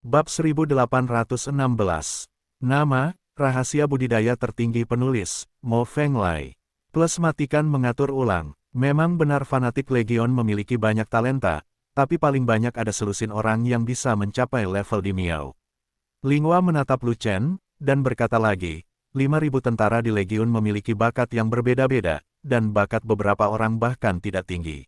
Bab 1816. Nama, rahasia budidaya tertinggi penulis, Mo Fenglai. Plus matikan mengatur ulang. Memang benar fanatik Legion memiliki banyak talenta, tapi paling banyak ada selusin orang yang bisa mencapai level di Miao. Linghua menatap Lu Chen, dan berkata lagi, 5.000 tentara di Legion memiliki bakat yang berbeda-beda, dan bakat beberapa orang bahkan tidak tinggi.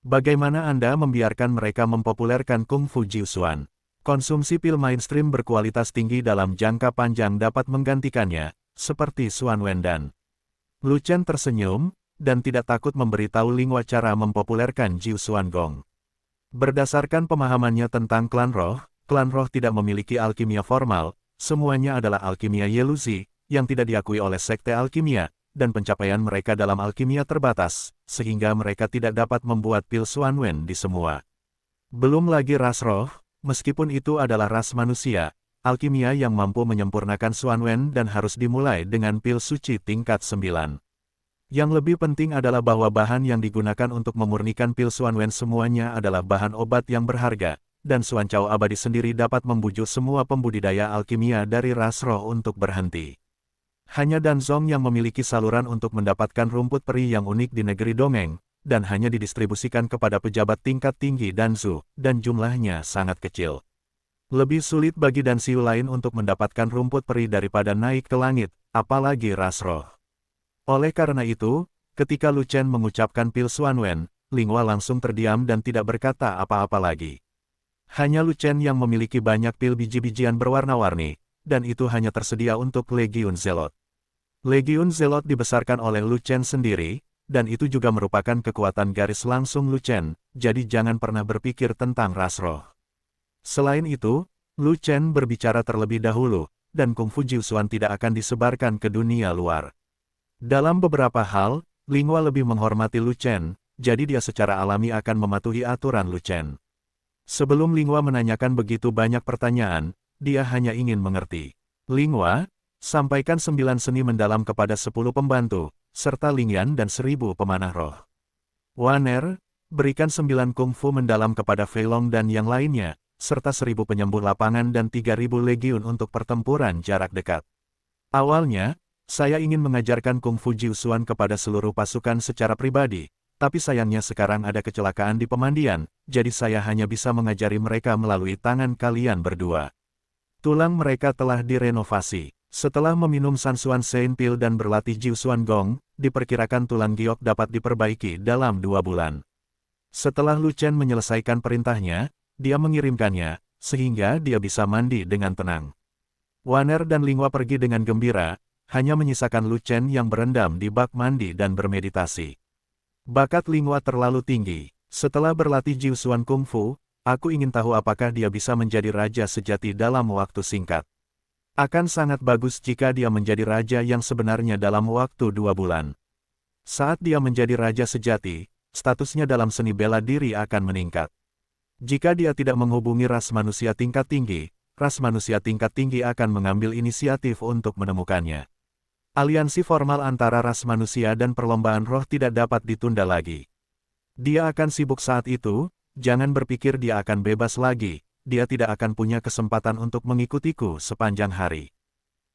Bagaimana Anda membiarkan mereka mempopulerkan Kung Fu Jiusuan? Konsumsi pil mainstream berkualitas tinggi dalam jangka panjang dapat menggantikannya, seperti Xuan Wendan. Lu Chen tersenyum, dan tidak takut memberitahu Linghua cara mempopulerkan Jiusuan Gong. Berdasarkan pemahamannya tentang klan roh tidak memiliki alkimia formal, semuanya adalah alkimia Yeluzi, yang tidak diakui oleh sekte alkimia, dan pencapaian mereka dalam alkimia terbatas, sehingga mereka tidak dapat membuat pil Xuan Wen di semua. Belum lagi ras roh, meskipun itu adalah ras manusia, alkimia yang mampu menyempurnakan Xuan Wen dan harus dimulai dengan pil suci tingkat 9. Yang lebih penting adalah bahwa bahan yang digunakan untuk memurnikan pil Xuan Wen semuanya adalah bahan obat yang berharga, dan Xuan Chao abadi sendiri dapat membujuk semua pembudidaya alkimia dari ras roh untuk berhenti. Hanya Danzong yang memiliki saluran untuk mendapatkan rumput peri yang unik di negeri dongeng, dan hanya didistribusikan kepada pejabat tingkat tinggi Danzu, dan jumlahnya sangat kecil. Lebih sulit bagi Dansiu lain untuk mendapatkan rumput peri daripada naik ke langit, apalagi ras roh. Oleh karena itu, ketika Lu Chen mengucapkan pil Xuan Wen, Linghua langsung terdiam dan tidak berkata apa-apa lagi. Hanya Lu Chen yang memiliki banyak pil biji-bijian berwarna-warni, dan itu hanya tersedia untuk Legiun Zelot. Legiun Zelot dibesarkan oleh Lu Chen sendiri, dan itu juga merupakan kekuatan garis langsung Lu Chen, jadi jangan pernah berpikir tentang ras roh. Selain itu, Lu Chen berbicara terlebih dahulu, dan Kung Fu Jiusuan tidak akan disebarkan ke dunia luar. Dalam beberapa hal, Linghua lebih menghormati Lu Chen, jadi dia secara alami akan mematuhi aturan Lu Chen. Sebelum Linghua menanyakan begitu banyak pertanyaan, dia hanya ingin mengerti. Linghua, sampaikan 9 seni mendalam kepada 10 pembantu, serta Lingyan dan 1000 pemanah roh. Waner, berikan 9 kungfu mendalam kepada Fei Long dan yang lainnya, serta 1000 penyembuh lapangan dan 3000 legiun untuk pertempuran jarak dekat. Awalnya, saya ingin mengajarkan Kung Fu Jiusuan kepada seluruh pasukan secara pribadi, tapi sayangnya sekarang ada kecelakaan di pemandian, jadi saya hanya bisa mengajari mereka melalui tangan kalian berdua. Tulang mereka telah direnovasi. Setelah meminum Sansuan Sein Pil dan berlatih Jiusuan Gong, diperkirakan tulang giok dapat diperbaiki dalam 2 bulan. Setelah Lu Chen menyelesaikan perintahnya, dia mengirimkannya, sehingga dia bisa mandi dengan tenang. Waner dan Linghua pergi dengan gembira, hanya menyisakan Lu Chen yang berendam di bak mandi dan bermeditasi. Bakat Linghua terlalu tinggi. Setelah berlatih Jiusuan Kung Fu, aku ingin tahu apakah dia bisa menjadi raja sejati dalam waktu singkat. Akan sangat bagus jika dia menjadi raja yang sebenarnya dalam waktu 2 bulan. Saat dia menjadi raja sejati, statusnya dalam seni bela diri akan meningkat. Jika dia tidak menghubungi ras manusia tingkat tinggi, ras manusia tingkat tinggi akan mengambil inisiatif untuk menemukannya. Aliansi formal antara ras manusia dan perlombaan roh tidak dapat ditunda lagi. Dia akan sibuk saat itu, jangan berpikir dia akan bebas lagi. Dia tidak akan punya kesempatan untuk mengikutiku sepanjang hari.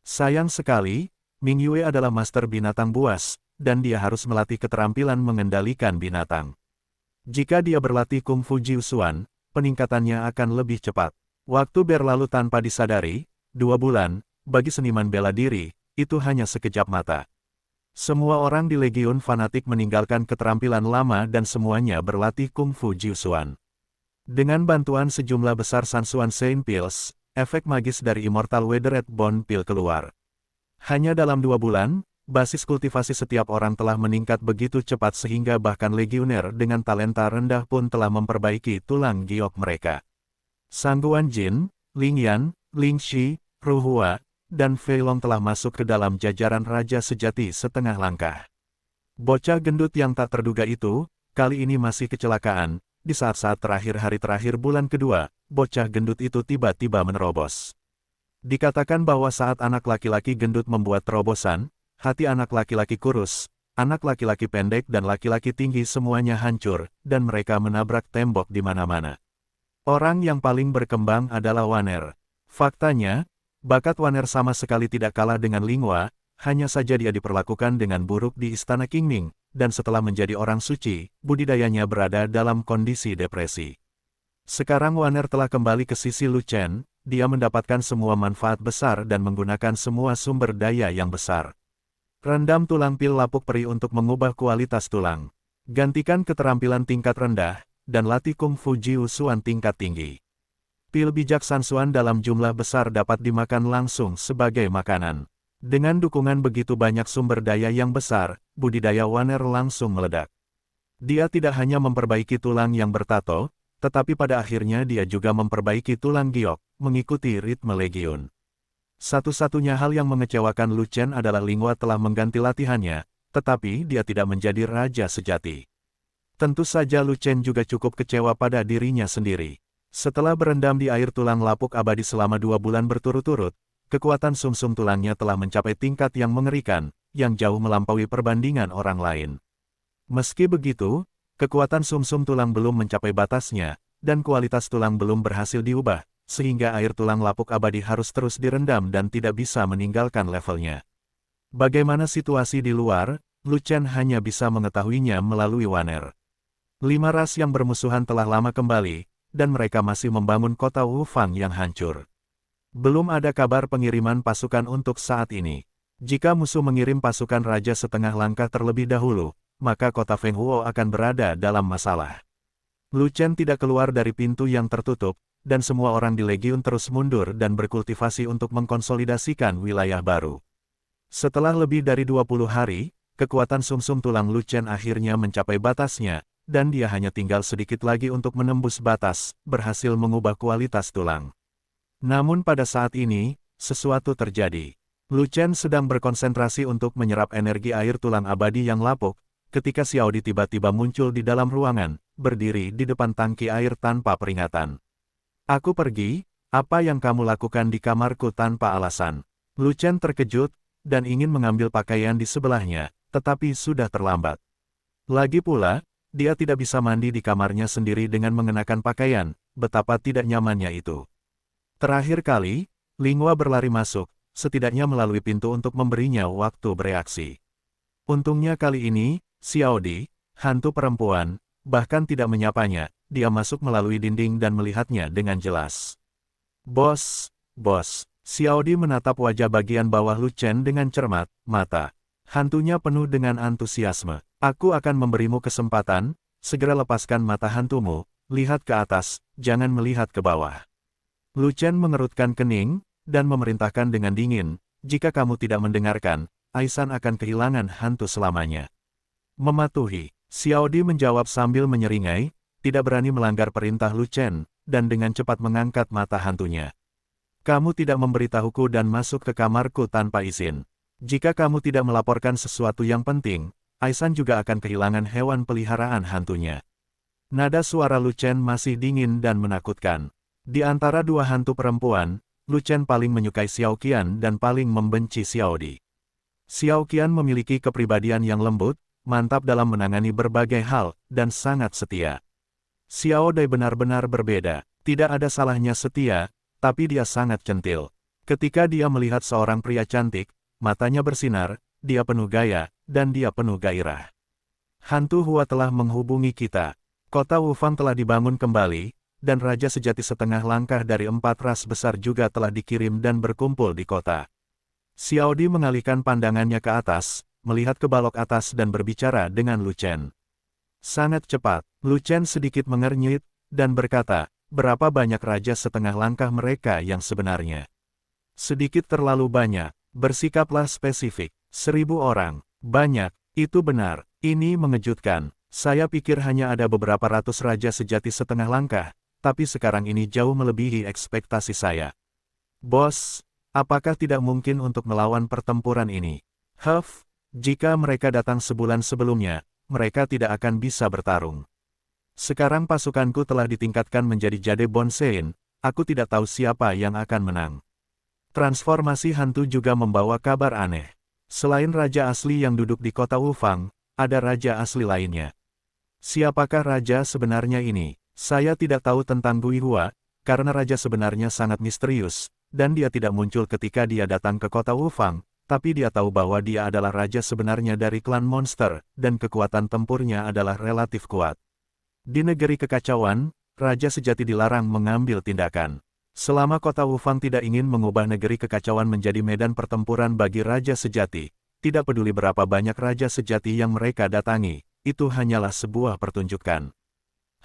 Sayang sekali, Ming Yue adalah master binatang buas, dan dia harus melatih keterampilan mengendalikan binatang. Jika dia berlatih Kung Fu Jiusuan, peningkatannya akan lebih cepat. Waktu berlalu tanpa disadari, 2 bulan, bagi seniman bela diri, itu hanya sekejap mata. Semua orang di Legiun fanatik meninggalkan keterampilan lama dan semuanya berlatih Kung Fu Jiusuan. Dengan bantuan sejumlah besar Sansuan Sein Pills, efek magis dari Immortal Weathered Bone Pill keluar. Hanya dalam 2 bulan, basis kultivasi setiap orang telah meningkat begitu cepat sehingga bahkan legioner dengan talenta rendah pun telah memperbaiki tulang giok mereka. Sangguan Jin, Lingyan, Lingxi, Ruhua, dan Fei Long telah masuk ke dalam jajaran raja sejati setengah langkah. Bocah gendut yang tak terduga itu, kali ini masih kecelakaan. Di saat-saat terakhir hari terakhir bulan kedua, bocah gendut itu tiba-tiba menerobos. Dikatakan bahwa saat anak laki-laki gendut membuat terobosan, hati anak laki-laki kurus, anak laki-laki pendek dan laki-laki tinggi semuanya hancur, dan mereka menabrak tembok di mana-mana. Orang yang paling berkembang adalah Waner. Faktanya, bakat Waner sama sekali tidak kalah dengan Lingua, hanya saja dia diperlakukan dengan buruk di Istana Qingming, dan setelah menjadi orang suci, budidayanya berada dalam kondisi depresi. Sekarang Waner telah kembali ke sisi Lu Chen, dia mendapatkan semua manfaat besar dan menggunakan semua sumber daya yang besar. Rendam tulang pil lapuk peri untuk mengubah kualitas tulang. Gantikan keterampilan tingkat rendah, dan latih Kung Fu Jiu Suan tingkat tinggi. Pil bijak Sansuan dalam jumlah besar dapat dimakan langsung sebagai makanan. Dengan dukungan begitu banyak sumber daya yang besar, budidaya Waner langsung meledak. Dia tidak hanya memperbaiki tulang yang bertato, tetapi pada akhirnya dia juga memperbaiki tulang giok, mengikuti ritme legiun. Satu-satunya hal yang mengecewakan Lu Chen adalah Lingua telah mengganti latihannya, tetapi dia tidak menjadi raja sejati. Tentu saja Lu Chen juga cukup kecewa pada dirinya sendiri. Setelah berendam di air tulang lapuk abadi selama 2 bulan berturut-turut, kekuatan sumsum tulangnya telah mencapai tingkat yang mengerikan, yang jauh melampaui perbandingan orang lain. Meski begitu, kekuatan sumsum tulang belum mencapai batasnya, dan kualitas tulang belum berhasil diubah, sehingga air tulang lapuk abadi harus terus direndam dan tidak bisa meninggalkan levelnya. Bagaimana situasi di luar, Lu Chen hanya bisa mengetahuinya melalui Waner. 5 ras yang bermusuhan telah lama kembali, dan mereka masih membangun kota Wufang yang hancur. Belum ada kabar pengiriman pasukan untuk saat ini. Jika musuh mengirim pasukan raja setengah langkah terlebih dahulu, maka kota Fenghuo akan berada dalam masalah. Lu Chen tidak keluar dari pintu yang tertutup, dan semua orang di Legiun terus mundur dan berkultivasi untuk mengkonsolidasikan wilayah baru. Setelah lebih dari 20 hari, kekuatan sumsum tulang Lu Chen akhirnya mencapai batasnya, dan dia hanya tinggal sedikit lagi untuk menembus batas, berhasil mengubah kualitas tulang. Namun pada saat ini, sesuatu terjadi. Lu Chen sedang berkonsentrasi untuk menyerap energi air tulang abadi yang lapuk, ketika Xiaodi tiba-tiba muncul di dalam ruangan, berdiri di depan tangki air tanpa peringatan. Aku pergi, apa yang kamu lakukan di kamarku tanpa alasan? Lu Chen terkejut, dan ingin mengambil pakaian di sebelahnya, tetapi sudah terlambat. Lagi pula, dia tidak bisa mandi di kamarnya sendiri dengan mengenakan pakaian, betapa tidak nyamannya itu. Terakhir kali, Lingua berlari masuk, setidaknya melalui pintu untuk memberinya waktu bereaksi. Untungnya kali ini, Xiaodi, hantu perempuan, bahkan tidak menyapanya, dia masuk melalui dinding dan melihatnya dengan jelas. Bos, Xiaodi menatap wajah bagian bawah Lu Chen dengan cermat, mata hantunya penuh dengan antusiasme. Aku akan memberimu kesempatan, segera lepaskan mata hantumu, lihat ke atas, jangan melihat ke bawah. Lu Chen mengerutkan kening, dan memerintahkan dengan dingin, jika kamu tidak mendengarkan, Aisan akan kehilangan hantu selamanya. Mematuhi, Xiaodi menjawab sambil menyeringai, tidak berani melanggar perintah Lu Chen, dan dengan cepat mengangkat mata hantunya. Kamu tidak memberitahuku dan masuk ke kamarku tanpa izin. Jika kamu tidak melaporkan sesuatu yang penting, Aisan juga akan kehilangan hewan peliharaan hantunya. Nada suara Lu Chen masih dingin dan menakutkan. Di antara 2 hantu perempuan, Lu Chen paling menyukai Xiao Qian dan paling membenci Xiaodi. Xiao Qian memiliki kepribadian yang lembut, mantap dalam menangani berbagai hal, dan sangat setia. Xiao Dai benar-benar berbeda, tidak ada salahnya setia, tapi dia sangat centil. Ketika dia melihat seorang pria cantik, matanya bersinar, dia penuh gaya, dan dia penuh gairah. Hantu Hua telah menghubungi kita. Kota Wufang telah dibangun kembali, dan Raja Sejati setengah langkah dari 4 ras besar juga telah dikirim dan berkumpul di kota. Xiaodi mengalihkan pandangannya ke atas, melihat ke balok atas dan berbicara dengan Lu Chen. Sangat cepat, Lu Chen sedikit mengernyit, dan berkata, berapa banyak raja setengah langkah mereka yang sebenarnya? Sedikit terlalu banyak, bersikaplah spesifik, 1000 orang, banyak, itu benar, ini mengejutkan, saya pikir hanya ada beberapa ratus raja sejati setengah langkah, tapi sekarang ini jauh melebihi ekspektasi saya. Bos, apakah tidak mungkin untuk melawan pertempuran ini? Jika mereka datang sebulan sebelumnya, mereka tidak akan bisa bertarung. Sekarang pasukanku telah ditingkatkan menjadi Jade Bonsein, aku tidak tahu siapa yang akan menang. Transformasi hantu juga membawa kabar aneh. Selain raja asli yang duduk di kota Wufang, ada raja asli lainnya. Siapakah raja sebenarnya ini? Saya tidak tahu tentang Gui Hua, karena raja sebenarnya sangat misterius, dan dia tidak muncul ketika dia datang ke kota Wufang, tapi dia tahu bahwa dia adalah raja sebenarnya dari klan monster, dan kekuatan tempurnya adalah relatif kuat. Di negeri kekacauan, raja sejati dilarang mengambil tindakan. Selama kota Wufang tidak ingin mengubah negeri kekacauan menjadi medan pertempuran bagi raja sejati, tidak peduli berapa banyak raja sejati yang mereka datangi, itu hanyalah sebuah pertunjukan.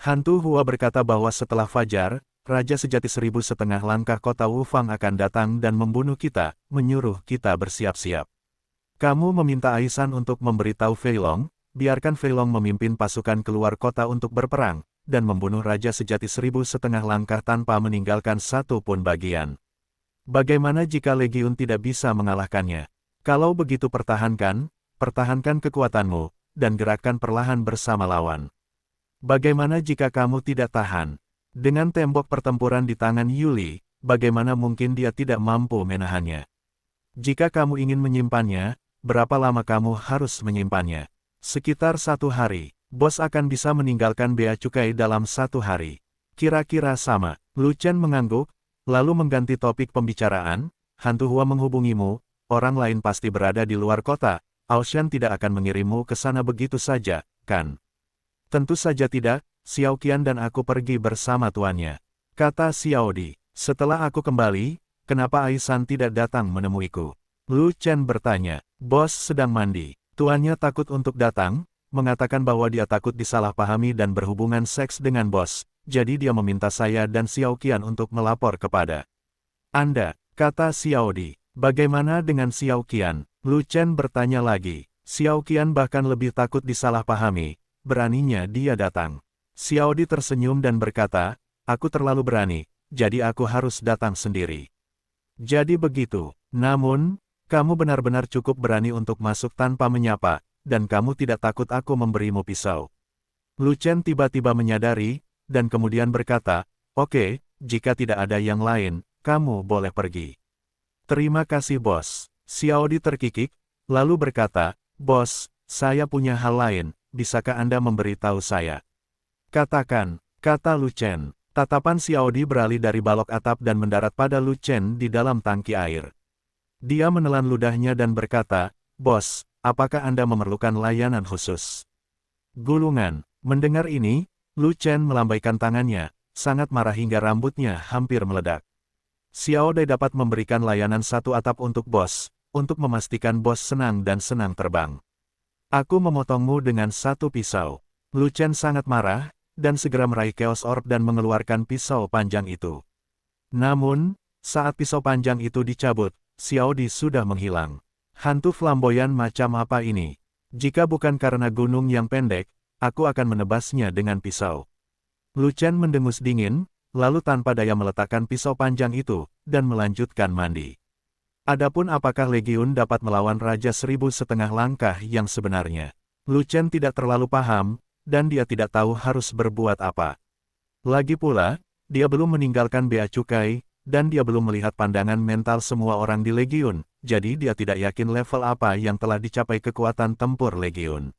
Hantu Hua berkata bahwa setelah fajar, raja sejati 1.500 langkah kota Wufang akan datang dan membunuh kita, menyuruh kita bersiap-siap. Kamu meminta Aisan untuk memberitahu Fei Long, biarkan Fei Long memimpin pasukan keluar kota untuk berperang, dan membunuh raja sejati 1.500 langkah tanpa meninggalkan satu pun bagian. Bagaimana jika Legiun tidak bisa mengalahkannya? Kalau begitu pertahankan kekuatanmu, dan gerakkan perlahan bersama lawan. Bagaimana jika kamu tidak tahan? Dengan tembok pertempuran di tangan Yuli, bagaimana mungkin dia tidak mampu menahannya? Jika kamu ingin menyimpannya, berapa lama kamu harus menyimpannya? Sekitar 1 hari. Bos akan bisa meninggalkan bea cukai dalam 1 hari. Kira-kira sama. Lu Chen mengangguk, lalu mengganti topik pembicaraan. Hantu Hua menghubungimu, orang lain pasti berada di luar kota. Aoshan tidak akan mengirimmu ke sana begitu saja, kan? Tentu saja tidak, Xiao Qian dan aku pergi bersama tuannya. Kata Xiao Di. Setelah aku kembali, kenapa Aisan tidak datang menemuiku? Lu Chen bertanya. Bos sedang mandi. Tuannya takut untuk datang, mengatakan bahwa dia takut disalahpahami dan berhubungan seks dengan bos, jadi dia meminta saya dan Xiao Qian untuk melapor kepada Anda, kata Xiao Di. Bagaimana dengan Xiao Qian? Lu Chen bertanya lagi. Xiao Qian bahkan lebih takut disalahpahami, beraninya dia datang. Xiao Di tersenyum dan berkata, aku terlalu berani, jadi aku harus datang sendiri. Jadi begitu, namun, kamu benar-benar cukup berani untuk masuk tanpa menyapa, dan kamu tidak takut aku memberimu pisau. Lu Chen tiba-tiba menyadari, dan kemudian berkata, oke, jika tidak ada yang lain, kamu boleh pergi. Terima kasih bos. Xiao Di terkikik, lalu berkata, bos, saya punya hal lain, bisakah Anda memberitahu saya? Katakan, kata Lu Chen. Tatapan Xiao Di beralih dari balok atap dan mendarat pada Lu Chen di dalam tangki air. Dia menelan ludahnya dan berkata, bos, apakah Anda memerlukan layanan khusus? Gulungan. Mendengar ini, Lu Chen melambaikan tangannya, sangat marah hingga rambutnya hampir meledak. Xiao Dai dapat memberikan layanan 1 atap untuk bos, untuk memastikan bos senang dan senang terbang. Aku memotongmu dengan 1 pisau. Lu Chen sangat marah, dan segera meraih Chaos Orb dan mengeluarkan pisau panjang itu. Namun, saat pisau panjang itu dicabut, Xiao Di sudah menghilang. Hantu flamboyan macam apa ini? Jika bukan karena gunung yang pendek, aku akan menebasnya dengan pisau. Lu Chen mendengus dingin, lalu tanpa daya meletakkan pisau panjang itu, dan melanjutkan mandi. Adapun apakah Legiun dapat melawan Raja 1.500 langkah yang sebenarnya? Lu Chen tidak terlalu paham, dan dia tidak tahu harus berbuat apa. Lagi pula, dia belum meninggalkan bea cukai, dan dia belum melihat pandangan mental semua orang di Legiun, jadi dia tidak yakin level apa yang telah dicapai kekuatan tempur Legiun.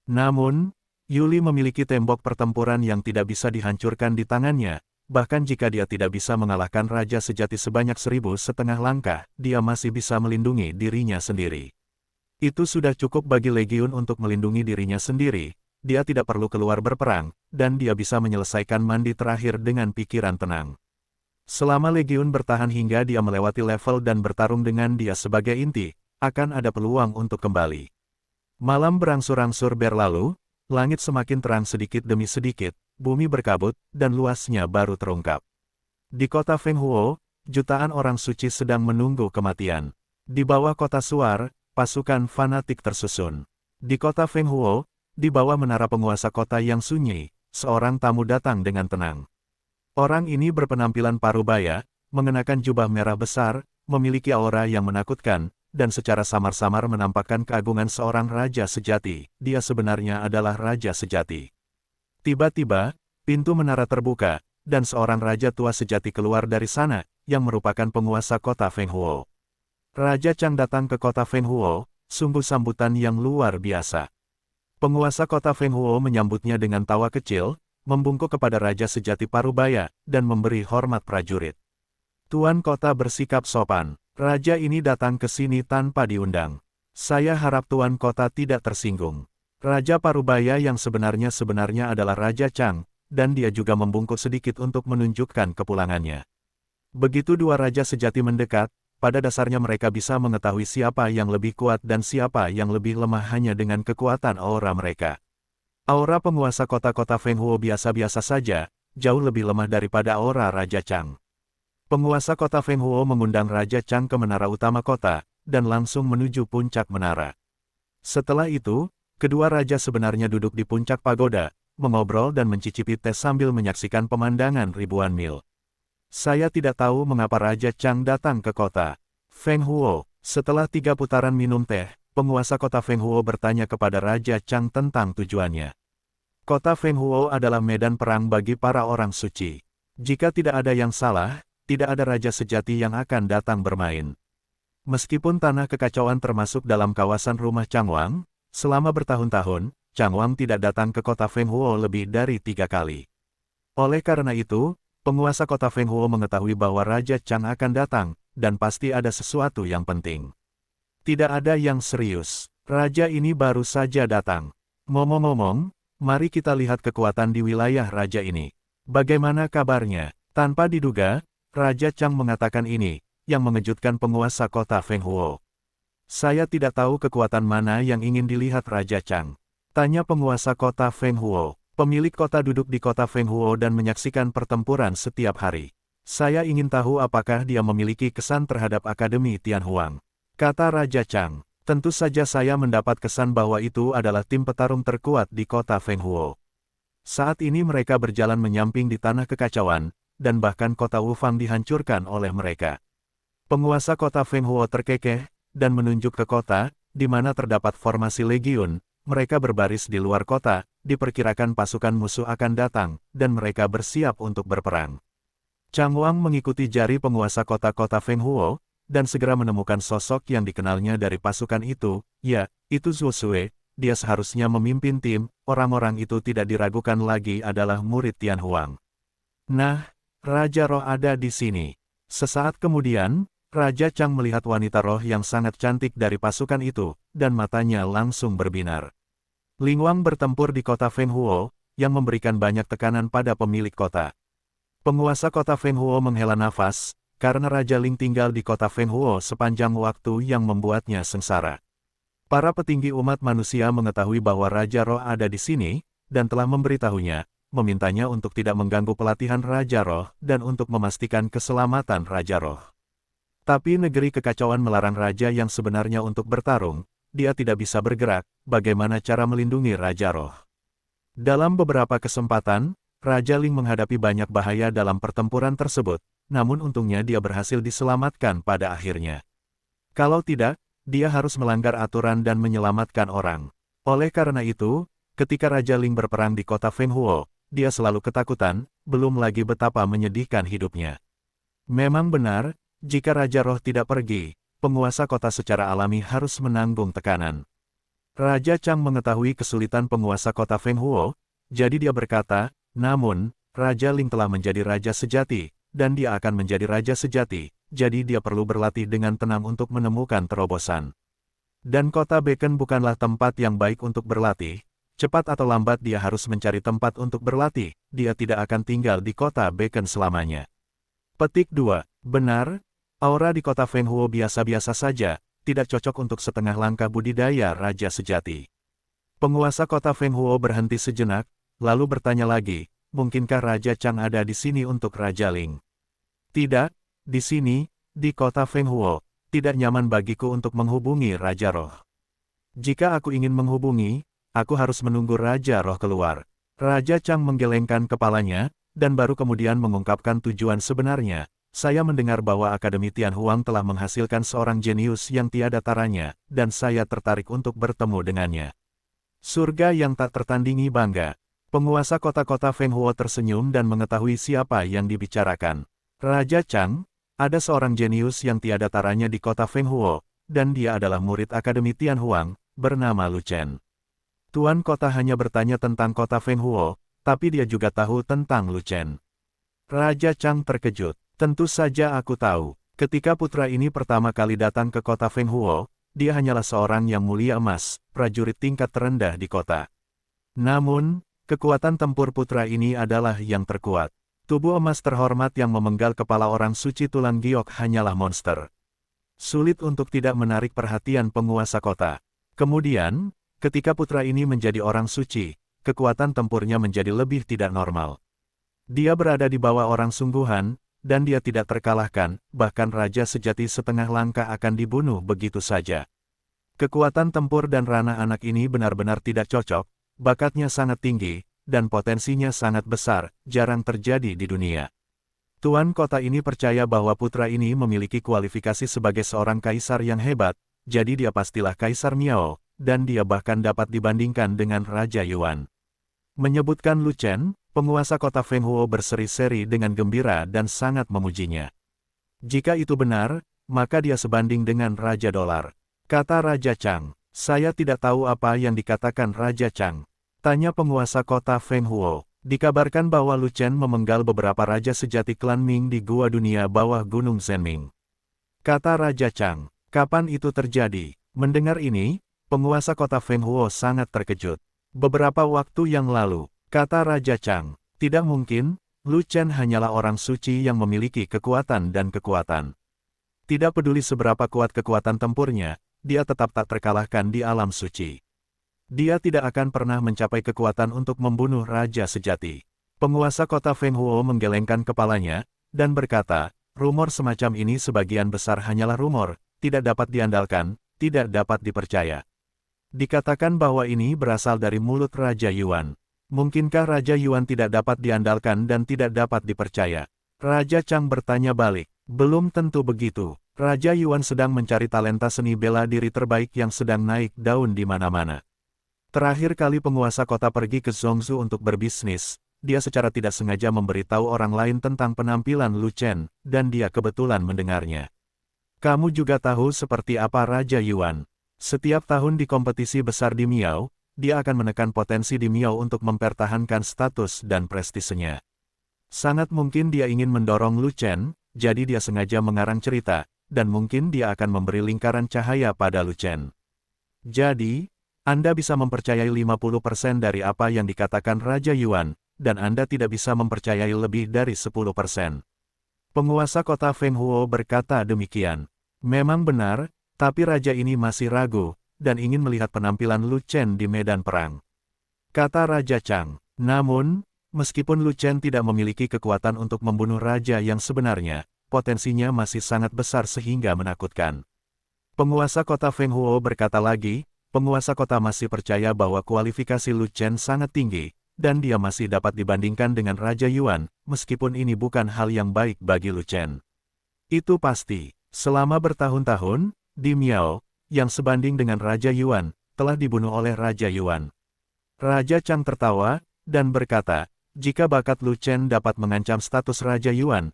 Namun, Yuli memiliki tembok pertempuran yang tidak bisa dihancurkan di tangannya, bahkan jika dia tidak bisa mengalahkan Raja Sejati sebanyak 1.500 langkah, dia masih bisa melindungi dirinya sendiri. Itu sudah cukup bagi Legiun untuk melindungi dirinya sendiri. Dia tidak perlu keluar berperang, dan dia bisa menyelesaikan mandi terakhir dengan pikiran tenang. Selama Legiun bertahan hingga dia melewati level dan bertarung dengan dia sebagai inti, akan ada peluang untuk kembali. Malam berangsur-angsur berlalu, langit semakin terang sedikit demi sedikit, bumi berkabut, dan luasnya baru terungkap. Di kota Fenghuo, jutaan orang suci sedang menunggu kematian. Di bawah kota Suar, pasukan fanatik tersusun. Di kota Fenghuo, di bawah menara penguasa kota yang sunyi, seorang tamu datang dengan tenang. Orang ini berpenampilan parubaya, mengenakan jubah merah besar, memiliki aura yang menakutkan, dan secara samar-samar menampakkan keagungan seorang raja sejati. Dia sebenarnya adalah raja sejati. Tiba-tiba, pintu menara terbuka, dan seorang raja tua sejati keluar dari sana, yang merupakan penguasa kota Fenghuo. Raja Chang datang ke kota Fenghuo, sungguh sambutan yang luar biasa. Penguasa kota Fenghuo menyambutnya dengan tawa kecil, membungkuk kepada Raja Sejati Parubaya, dan memberi hormat prajurit. Tuan kota bersikap sopan. Raja ini datang ke sini tanpa diundang. Saya harap tuan kota tidak tersinggung. Raja Parubaya yang sebenarnya adalah Raja Chang, dan dia juga membungkuk sedikit untuk menunjukkan kepulangannya. Begitu dua raja sejati mendekat, pada dasarnya mereka bisa mengetahui siapa yang lebih kuat dan siapa yang lebih lemah hanya dengan kekuatan aura mereka. Aura penguasa kota-kota Feng Huo biasa-biasa saja, jauh lebih lemah daripada aura Raja Chang. Penguasa kota Feng Huo mengundang Raja Chang ke menara utama kota, dan langsung menuju puncak menara. Setelah itu, kedua raja sebenarnya duduk di puncak pagoda, mengobrol dan mencicipi teh sambil menyaksikan pemandangan ribuan mil. Saya tidak tahu mengapa Raja Chang datang ke kota Feng Huo. Setelah 3 putaran minum teh, penguasa kota Feng Huo bertanya kepada Raja Chang tentang tujuannya. Kota Feng Huo adalah medan perang bagi para orang suci. Jika tidak ada yang salah, tidak ada raja sejati yang akan datang bermain. Meskipun tanah kekacauan termasuk dalam kawasan rumah Changwang, selama bertahun-tahun, Changwang tidak datang ke kota Feng Huo lebih dari 3 kali. Oleh karena itu, penguasa kota Feng Huo mengetahui bahwa Raja Chang akan datang, dan pasti ada sesuatu yang penting. Tidak ada yang serius. Raja ini baru saja datang. Ngomong-ngomong, mari kita lihat kekuatan di wilayah raja ini. Bagaimana kabarnya? Tanpa diduga, Raja Chang mengatakan ini, yang mengejutkan penguasa kota Feng Huo. Saya tidak tahu kekuatan mana yang ingin dilihat Raja Chang. Tanya penguasa kota Feng Huo. Pemilik kota duduk di kota Feng Huo dan menyaksikan pertempuran setiap hari. Saya ingin tahu apakah dia memiliki kesan terhadap Akademi Tianhuang. Kata Raja Chang. Tentu saja saya mendapat kesan bahwa itu adalah tim petarung terkuat di kota Feng Huo. Saat ini mereka berjalan menyamping di tanah kekacauan, dan bahkan kota Wufang dihancurkan oleh mereka. Penguasa kota Feng Huo terkekeh, dan menunjuk ke kota, di mana terdapat formasi legiun. Mereka berbaris di luar kota, diperkirakan pasukan musuh akan datang, dan mereka bersiap untuk berperang. Changwang mengikuti jari penguasa kota-kota Feng Huo, dan segera menemukan sosok yang dikenalnya dari pasukan itu, ya, itu Zhou Sui. Dia seharusnya memimpin tim, orang-orang itu tidak diragukan lagi adalah murid Tianhuang. Nah, Raja Roh ada di sini. Sesaat kemudian, Raja Chang melihat wanita roh yang sangat cantik dari pasukan itu, dan matanya langsung berbinar. Ling Wang bertempur di kota Feng Huo, yang memberikan banyak tekanan pada pemilik kota. Penguasa kota Feng Huo menghela nafas, karena Raja Ling tinggal di kota Feng Huo sepanjang waktu yang membuatnya sengsara. Para petinggi umat manusia mengetahui bahwa Raja Roh ada di sini, dan telah memberitahunya, memintanya untuk tidak mengganggu pelatihan Raja Roh, dan untuk memastikan keselamatan Raja Roh. Tapi negeri kekacauan melarang raja yang sebenarnya untuk bertarung, dia tidak bisa bergerak, bagaimana cara melindungi Raja Roh. Dalam beberapa kesempatan, Raja Ling menghadapi banyak bahaya dalam pertempuran tersebut, namun untungnya dia berhasil diselamatkan pada akhirnya. Kalau tidak, dia harus melanggar aturan dan menyelamatkan orang. Oleh karena itu, ketika Raja Ling berperang di kota Feng Huo, dia selalu ketakutan, belum lagi betapa menyedihkan hidupnya. Memang benar, jika Raja Roh tidak pergi, penguasa kota secara alami harus menanggung tekanan. Raja Chang mengetahui kesulitan penguasa kota Feng Huo, jadi dia berkata, namun, Raja Ling telah menjadi raja sejati, dan dia akan menjadi raja sejati, jadi dia perlu berlatih dengan tenang untuk menemukan terobosan. Dan kota Beacon bukanlah tempat yang baik untuk berlatih, cepat atau lambat dia harus mencari tempat untuk berlatih, dia tidak akan tinggal di kota Beacon selamanya. Petik 2. Benar, aura di kota Feng Huo biasa-biasa saja, tidak cocok untuk setengah langkah budidaya raja sejati. Penguasa kota Feng Huo berhenti sejenak, lalu bertanya lagi, mungkinkah Raja Chang ada di sini untuk Raja Ling? Tidak, di sini, di kota Feng Huo, tidak nyaman bagiku untuk menghubungi Raja Roh. Jika aku ingin menghubungi, aku harus menunggu Raja Roh keluar. Raja Chang menggelengkan kepalanya, dan baru kemudian mengungkapkan tujuan sebenarnya. Saya mendengar bahwa Akademi Tianhuang telah menghasilkan seorang jenius yang tiada taranya, dan saya tertarik untuk bertemu dengannya. Surga yang tak tertandingi bangga. Penguasa kota-kota Feng Huo tersenyum dan mengetahui siapa yang dibicarakan. Raja Chang, ada seorang jenius yang tiada taranya di kota Feng Huo, dan dia adalah murid Akademi Tianhuang, bernama Lu Chen. Tuan kota hanya bertanya tentang kota Feng Huo, tapi dia juga tahu tentang Lu Chen. Raja Chang terkejut. Tentu saja aku tahu. Ketika putra ini pertama kali datang ke kota Fenghuo, dia hanyalah seorang yang mulia emas, prajurit tingkat terendah di kota. Namun, kekuatan tempur putra ini adalah yang terkuat. Tubuh emas terhormat yang memenggal kepala orang suci tulang giok hanyalah monster. Sulit untuk tidak menarik perhatian penguasa kota. Kemudian, ketika putra ini menjadi orang suci, kekuatan tempurnya menjadi lebih tidak normal. Dia berada di bawah orang sungguhan, dan dia tidak terkalahkan, bahkan raja sejati setengah langkah akan dibunuh begitu saja. Kekuatan tempur dan ranah anak ini benar-benar tidak cocok, bakatnya sangat tinggi, dan potensinya sangat besar, jarang terjadi di dunia. Tuan kota ini percaya bahwa putra ini memiliki kualifikasi sebagai seorang kaisar yang hebat, jadi dia pastilah Kaisar Miao, dan dia bahkan dapat dibandingkan dengan Raja Yuan. Menyebutkan Lu Chen, penguasa kota Fenghuo berseri-seri dengan gembira dan sangat memujinya. Jika itu benar, maka dia sebanding dengan Raja Dolar. Kata Raja Chang, saya tidak tahu apa yang dikatakan Raja Chang. Tanya penguasa kota Fenghuo. Dikabarkan bahwa Lu Chen memenggal beberapa raja sejati klan Ming di Gua Dunia bawah Gunung Zhenming. Kata Raja Chang, kapan itu terjadi? Mendengar ini, penguasa kota Fenghuo sangat terkejut. Beberapa waktu yang lalu, kata Raja Chang, tidak mungkin, Lu Chen hanyalah orang suci yang memiliki kekuatan dan kekuatan. Tidak peduli seberapa kuat kekuatan tempurnya, dia tetap tak terkalahkan di alam suci. Dia tidak akan pernah mencapai kekuatan untuk membunuh raja sejati. Penguasa kota Fenghuo menggelengkan kepalanya, dan berkata, rumor semacam ini sebagian besar hanyalah rumor, tidak dapat diandalkan, tidak dapat dipercaya. Dikatakan bahwa ini berasal dari mulut Raja Yuan. Mungkinkah Raja Yuan tidak dapat diandalkan dan tidak dapat dipercaya? Raja Chang bertanya balik. Belum tentu begitu. Raja Yuan sedang mencari talenta seni bela diri terbaik yang sedang naik daun di mana-mana. Terakhir kali penguasa kota pergi ke Zhongzhou untuk berbisnis, dia secara tidak sengaja memberitahu orang lain tentang penampilan Lu Chen, dan dia kebetulan mendengarnya. Kamu juga tahu seperti apa Raja Yuan. Setiap tahun di kompetisi besar di Miao, dia akan menekan potensi di Miao untuk mempertahankan status dan prestisenya. Sangat mungkin dia ingin mendorong Lu Chen, jadi dia sengaja mengarang cerita, dan mungkin dia akan memberi lingkaran cahaya pada Lu Chen. Jadi, Anda bisa mempercayai 50% dari apa yang dikatakan Raja Yuan, dan Anda tidak bisa mempercayai lebih dari 10%. Penguasa kota Fenghuo berkata demikian. Memang benar, tapi raja ini masih ragu, dan ingin melihat penampilan Lu Chen di medan perang. Kata Raja Chang, namun, meskipun Lu Chen tidak memiliki kekuatan untuk membunuh raja yang sebenarnya, potensinya masih sangat besar sehingga menakutkan. Penguasa kota Fenghuo berkata lagi, penguasa kota masih percaya bahwa kualifikasi Lu Chen sangat tinggi, dan dia masih dapat dibandingkan dengan Raja Yuan, meskipun ini bukan hal yang baik bagi Lu Chen. Itu pasti, selama bertahun-tahun, di Miao, yang sebanding dengan Raja Yuan, telah dibunuh oleh Raja Yuan. Raja Chang tertawa, dan berkata, jika bakat Lu Chen dapat mengancam status Raja Yuan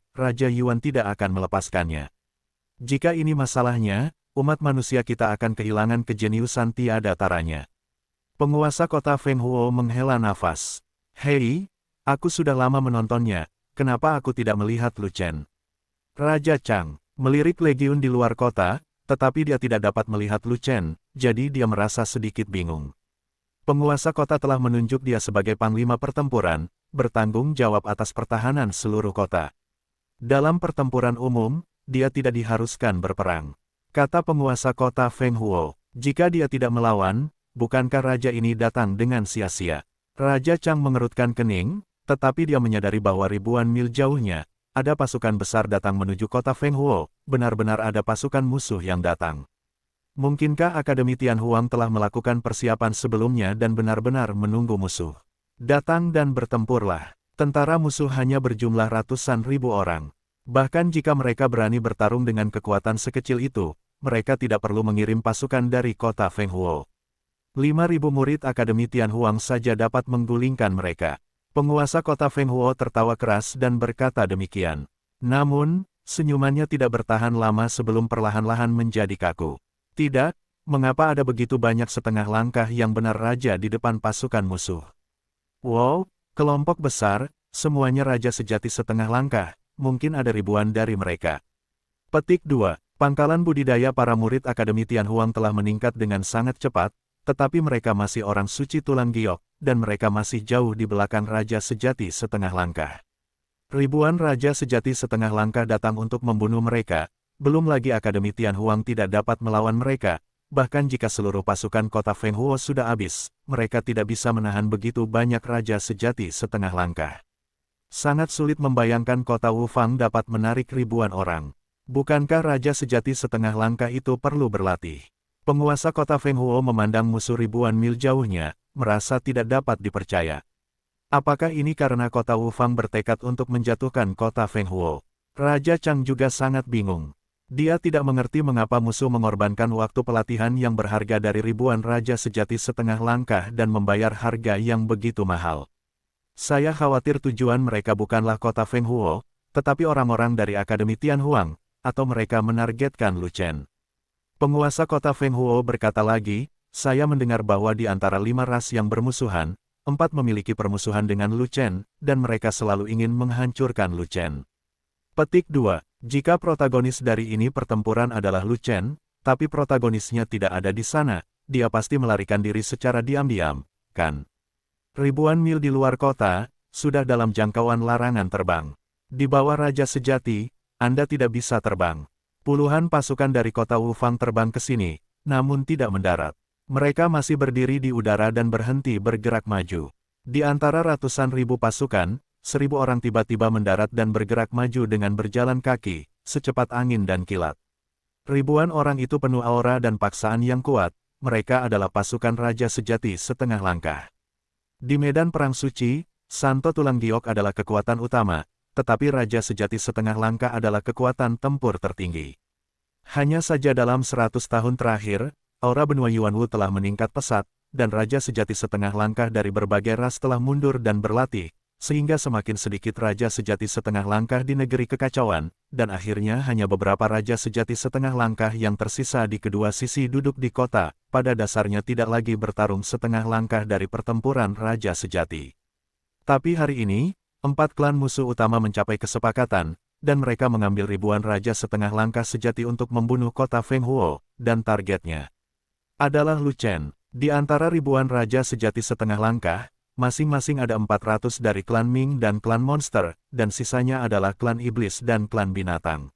tidak akan melepaskannya. Jika ini masalahnya, umat manusia kita akan kehilangan kejeniusan tiada taranya. Penguasa kota Fenghuo menghela nafas. Hei, aku sudah lama menontonnya, kenapa aku tidak melihat Lu Chen? Raja Chang melirik legiun di luar kota, tetapi dia tidak dapat melihat Lu Chen, jadi dia merasa sedikit bingung. Penguasa kota telah menunjuk dia sebagai panglima pertempuran, bertanggung jawab atas pertahanan seluruh kota. Dalam pertempuran umum, dia tidak diharuskan berperang. Kata penguasa kota Fenghuo, jika dia tidak melawan, bukankah raja ini datang dengan sia-sia? Raja Chang mengerutkan kening, tetapi dia menyadari bahwa ribuan mil jauhnya, ada pasukan besar datang menuju kota Fenghuo, benar-benar ada pasukan musuh yang datang. Mungkinkah Akademi Tianhuang telah melakukan persiapan sebelumnya dan benar-benar menunggu musuh? Datang dan bertempurlah. Tentara musuh hanya berjumlah ratusan ribu orang. Bahkan jika mereka berani bertarung dengan kekuatan sekecil itu, mereka tidak perlu mengirim pasukan dari kota Fenghuo. 5.000 murid Akademi Tianhuang saja dapat menggulingkan mereka. Penguasa kota Fenghuo tertawa keras dan berkata demikian. Namun, senyumannya tidak bertahan lama sebelum perlahan-lahan menjadi kaku. Tidak, mengapa ada begitu banyak setengah langkah yang benar raja di depan pasukan musuh? Wow, Kelompok besar, semuanya raja sejati setengah langkah, mungkin ada ribuan dari mereka. Petik 2. Pangkalan budidaya para murid Akademi Tianhuang telah meningkat dengan sangat cepat, tetapi mereka masih orang suci tulang giok, dan mereka masih jauh di belakang raja sejati setengah langkah. Ribuan raja sejati setengah langkah datang untuk membunuh mereka, belum lagi Akademi Tianhuang tidak dapat melawan mereka, bahkan jika seluruh pasukan kota Fenghuo sudah habis, mereka tidak bisa menahan begitu banyak raja sejati setengah langkah. Sangat sulit membayangkan kota Wufang dapat menarik ribuan orang. Bukankah raja sejati setengah langkah itu perlu berlatih? Penguasa kota Fenghuo memandang musuh ribuan mil jauhnya, merasa tidak dapat dipercaya. Apakah ini karena kota Wufang bertekad untuk menjatuhkan kota Fenghuo? Raja Chang juga sangat bingung. Dia tidak mengerti mengapa musuh mengorbankan waktu pelatihan yang berharga dari ribuan raja sejati setengah langkah dan membayar harga yang begitu mahal. Saya khawatir tujuan mereka bukanlah kota Fenghuo, tetapi orang-orang dari Akademi Tianhuang, atau mereka menargetkan Lu Chen. Penguasa kota Fenghuo berkata lagi, saya mendengar bahwa di antara 5 ras yang bermusuhan, 4 memiliki permusuhan dengan Lu Chen, dan mereka selalu ingin menghancurkan Lu Chen. Petik 2. Jika protagonis dari ini pertempuran adalah Lu Chen, tapi protagonisnya tidak ada di sana, dia pasti melarikan diri secara diam-diam, kan? Ribuan mil di luar kota, sudah dalam jangkauan larangan terbang. Di bawah raja sejati, Anda tidak bisa terbang. Puluhan pasukan dari kota Wufang terbang ke sini, namun tidak mendarat. Mereka masih berdiri di udara dan berhenti bergerak maju. Di antara ratusan ribu pasukan, 1000 orang tiba-tiba mendarat dan bergerak maju dengan berjalan kaki, secepat angin dan kilat. Ribuan orang itu penuh aura dan paksaan yang kuat, mereka adalah pasukan raja sejati setengah langkah. Di medan perang suci, Santo Tulang Giok adalah kekuatan utama, tetapi raja sejati setengah langkah adalah kekuatan tempur tertinggi. Hanya saja dalam 100 tahun terakhir, aura benua Yuanwu telah meningkat pesat, dan raja sejati setengah langkah dari berbagai ras telah mundur dan berlatih, sehingga semakin sedikit raja sejati setengah langkah di negeri kekacauan, dan akhirnya hanya beberapa raja sejati setengah langkah yang tersisa di kedua sisi duduk di kota, pada dasarnya tidak lagi bertarung setengah langkah dari pertempuran raja sejati. Tapi hari ini, 4 klan musuh utama mencapai kesepakatan, dan mereka mengambil ribuan raja setengah langkah sejati untuk membunuh kota Fenghuo, dan targetnya adalah Lu Chen. Di antara ribuan raja sejati setengah langkah, masing-masing ada 400 dari klan Ming dan klan Monster, dan sisanya adalah klan Iblis dan klan Binatang.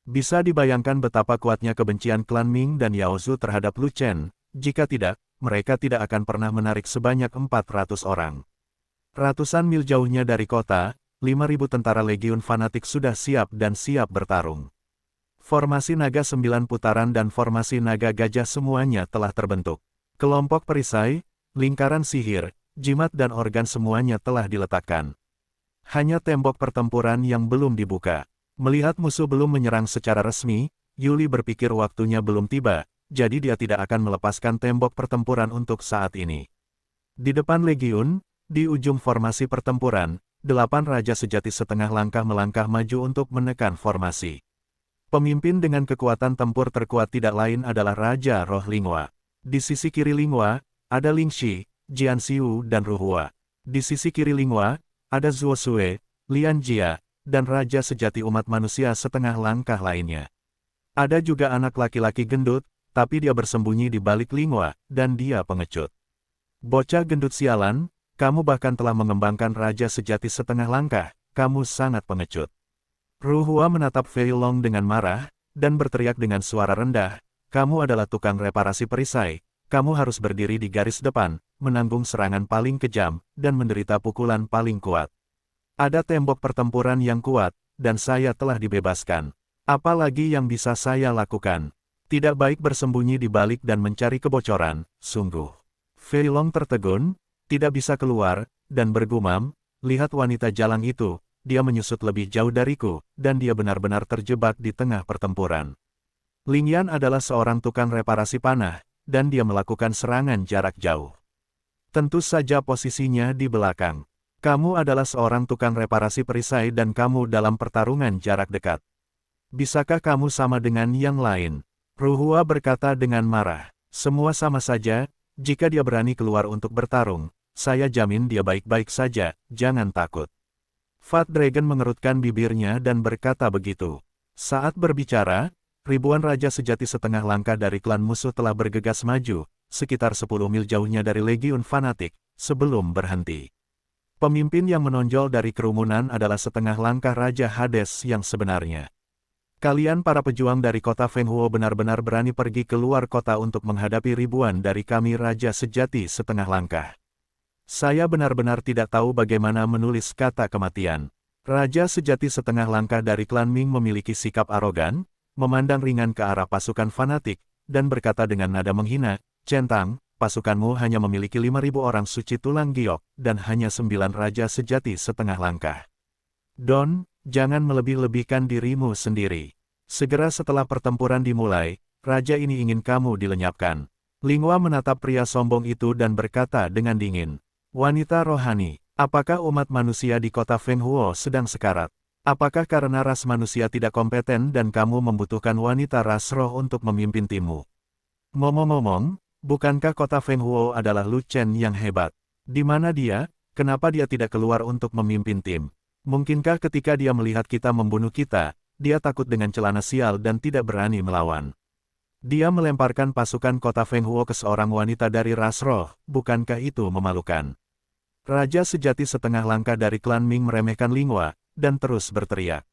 Bisa dibayangkan betapa kuatnya kebencian klan Ming dan Yaozu terhadap Lu Chen, jika tidak, mereka tidak akan pernah menarik sebanyak 400 orang. Ratusan mil jauhnya dari kota, 5.000 tentara legiun fanatik sudah siap dan siap bertarung. Formasi naga 9 putaran dan formasi naga gajah semuanya telah terbentuk. Kelompok perisai, lingkaran sihir, jimat dan organ semuanya telah diletakkan. Hanya tembok pertempuran yang belum dibuka. Melihat musuh belum menyerang secara resmi, Yuli berpikir waktunya belum tiba, jadi dia tidak akan melepaskan tembok pertempuran untuk saat ini. Di depan legiun, di ujung formasi pertempuran, 8 raja sejati setengah langkah melangkah maju untuk menekan formasi. Pemimpin dengan kekuatan tempur terkuat tidak lain adalah Raja Roh Lingua. Di sisi kiri Lingua, ada Ling Shi, Jian Xiu dan Ruhua. Di sisi kiri Lingua, ada Zuo Sue, Lian Jia, dan Raja Sejati Umat Manusia setengah langkah lainnya. Ada juga anak laki-laki gendut, tapi dia bersembunyi di balik Lingua, dan dia pengecut. Bocah gendut sialan, kamu bahkan telah mengembangkan Raja Sejati setengah langkah, kamu sangat pengecut. Ruhua menatap Fei Long dengan marah, dan berteriak dengan suara rendah, kamu adalah tukang reparasi perisai, kamu harus berdiri di garis depan, menanggung serangan paling kejam, dan menderita pukulan paling kuat. Ada tembok pertempuran yang kuat, dan saya telah dibebaskan. Apalagi yang bisa saya lakukan? Tidak baik bersembunyi di balik dan mencari kebocoran, sungguh. Fei Long tertegun, tidak bisa keluar, dan bergumam, lihat wanita jalang itu, dia menyusut lebih jauh dariku, dan dia benar-benar terjebak di tengah pertempuran. Ling Yan adalah seorang tukang reparasi panah, dan dia melakukan serangan jarak jauh. Tentu saja posisinya di belakang. Kamu adalah seorang tukang reparasi perisai dan kamu dalam pertarungan jarak dekat. Bisakah kamu sama dengan yang lain? Ruhua berkata dengan marah. Semua sama saja, jika dia berani keluar untuk bertarung, saya jamin dia baik-baik saja, jangan takut. Fat Dragon mengerutkan bibirnya dan berkata begitu. Saat berbicara, ribuan raja sejati setengah langkah dari klan musuh telah bergegas maju, sekitar 10 mil jauhnya dari Legiun Fanatik, sebelum berhenti. Pemimpin yang menonjol dari kerumunan adalah setengah langkah Raja Hades yang sebenarnya. Kalian para pejuang dari kota Fenghuo benar-benar berani pergi keluar kota untuk menghadapi ribuan dari kami Raja Sejati setengah langkah. Saya benar-benar tidak tahu bagaimana menulis kata kematian. Raja Sejati setengah langkah dari klan Ming memiliki sikap arogan, memandang ringan ke arah pasukan fanatik, dan berkata dengan nada menghina, "Centang, pasukanmu hanya memiliki 5.000 orang suci tulang giok, dan hanya 9 raja sejati setengah langkah. Don, jangan melebih-lebihkan dirimu sendiri. Segera setelah pertempuran dimulai, raja ini ingin kamu dilenyapkan." Linghua menatap pria sombong itu dan berkata dengan dingin, "Wanita rohani, apakah umat manusia di kota Fenghuo sedang sekarat? Apakah karena ras manusia tidak kompeten dan kamu membutuhkan wanita ras roh untuk memimpin timmu? Ngomong-ngomong, bukankah kota Fenghuo adalah Lu Chen yang hebat? Di mana dia? Kenapa dia tidak keluar untuk memimpin tim? Mungkinkah ketika dia melihat kita membunuh kita, dia takut dengan celana sial dan tidak berani melawan? Dia melemparkan pasukan kota Fenghuo ke seorang wanita dari ras roh, bukankah itu memalukan?" Raja sejati setengah langkah dari klan Ming meremehkan Linghua, dan terus berteriak,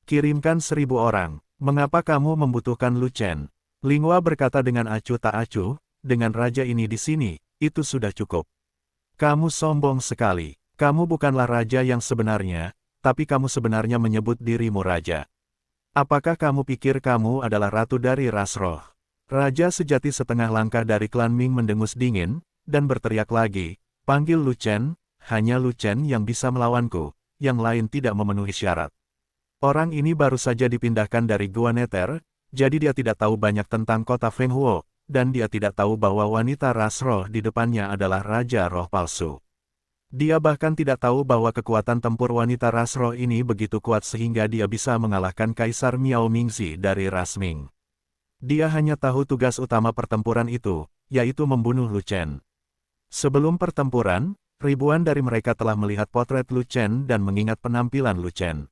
"Kirimkan 1.000 orang, mengapa kamu membutuhkan Lu Chen?" Linghua berkata dengan acuh tak acuh, "Dengan raja ini di sini, itu sudah cukup. Kamu sombong sekali, kamu bukanlah raja yang sebenarnya, tapi kamu sebenarnya menyebut dirimu raja. Apakah kamu pikir kamu adalah ratu dari ras roh?" Raja sejati setengah langkah dari klan Ming mendengus dingin, dan berteriak lagi, "Panggil Lu Chen, hanya Lu Chen yang bisa melawanku, yang lain tidak memenuhi syarat." Orang ini baru saja dipindahkan dari Gua Nether, jadi dia tidak tahu banyak tentang kota Fenghuo, dan dia tidak tahu bahwa wanita ras roh di depannya adalah Raja Roh Palsu. Dia bahkan tidak tahu bahwa kekuatan tempur wanita ras roh ini begitu kuat sehingga dia bisa mengalahkan Kaisar Miao Mingzi dari ras Ming. Dia hanya tahu tugas utama pertempuran itu, yaitu membunuh Lu Chen. Sebelum pertempuran, ribuan dari mereka telah melihat potret Lu Chen dan mengingat penampilan Lu Chen.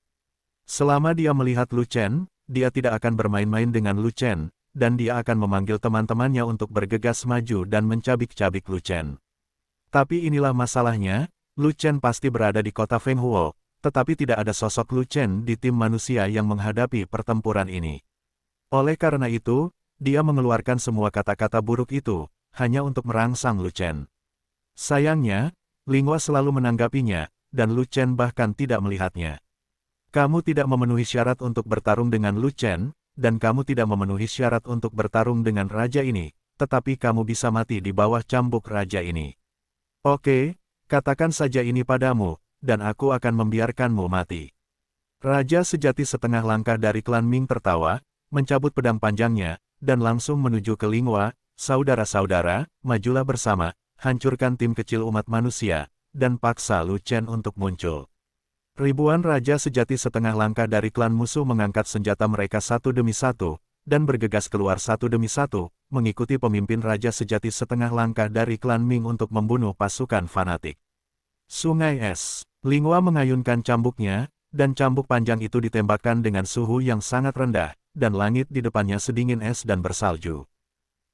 Selama dia melihat Lu Chen, dia tidak akan bermain-main dengan Lu Chen, dan dia akan memanggil teman-temannya untuk bergegas maju dan mencabik-cabik Lu Chen. Tapi inilah masalahnya, Lu Chen pasti berada di kota Fenghuo, tetapi tidak ada sosok Lu Chen di tim manusia yang menghadapi pertempuran ini. Oleh karena itu, dia mengeluarkan semua kata-kata buruk itu, hanya untuk merangsang Lu Chen. Sayangnya, Linghua selalu menanggapinya, dan Lu Chen bahkan tidak melihatnya. "Kamu tidak memenuhi syarat untuk bertarung dengan Lu Chen, dan kamu tidak memenuhi syarat untuk bertarung dengan raja ini, tetapi kamu bisa mati di bawah cambuk raja ini. Oke, katakan saja ini padamu, dan aku akan membiarkanmu mati." Raja sejati setengah langkah dari klan Ming tertawa, mencabut pedang panjangnya, dan langsung menuju ke Linghua, "Saudara-saudara, majulah bersama, hancurkan tim kecil umat manusia, dan paksa Lu Chen untuk muncul." Ribuan raja sejati setengah langkah dari klan musuh mengangkat senjata mereka satu demi satu, dan bergegas keluar satu demi satu, mengikuti pemimpin raja sejati setengah langkah dari klan Ming untuk membunuh pasukan fanatik. Sungai es. Linghua mengayunkan cambuknya, dan cambuk panjang itu ditembakkan dengan suhu yang sangat rendah, dan langit di depannya sedingin es dan bersalju.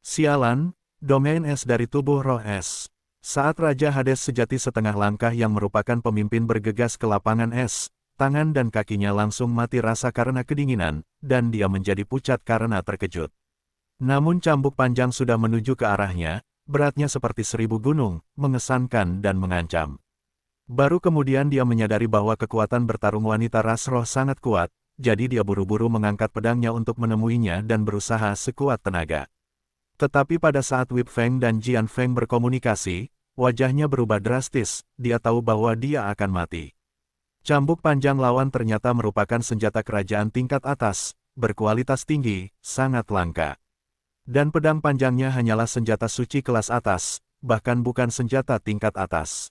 Sialan, domain es dari tubuh roh es. Saat Raja Hades sejati setengah langkah yang merupakan pemimpin bergegas ke lapangan es, tangan dan kakinya langsung mati rasa karena kedinginan, dan dia menjadi pucat karena terkejut. Namun cambuk panjang sudah menuju ke arahnya, beratnya seperti 1.000 gunung, mengesankan dan mengancam. Baru kemudian dia menyadari bahwa kekuatan bertarung wanita ras roh sangat kuat, jadi dia buru-buru mengangkat pedangnya untuk menemuinya dan berusaha sekuat tenaga. Tetapi pada saat Wip Feng dan Jian Feng berkomunikasi, wajahnya berubah drastis, dia tahu bahwa dia akan mati. Cambuk panjang lawan ternyata merupakan senjata kerajaan tingkat atas, berkualitas tinggi, sangat langka. Dan pedang panjangnya hanyalah senjata suci kelas atas, bahkan bukan senjata tingkat atas.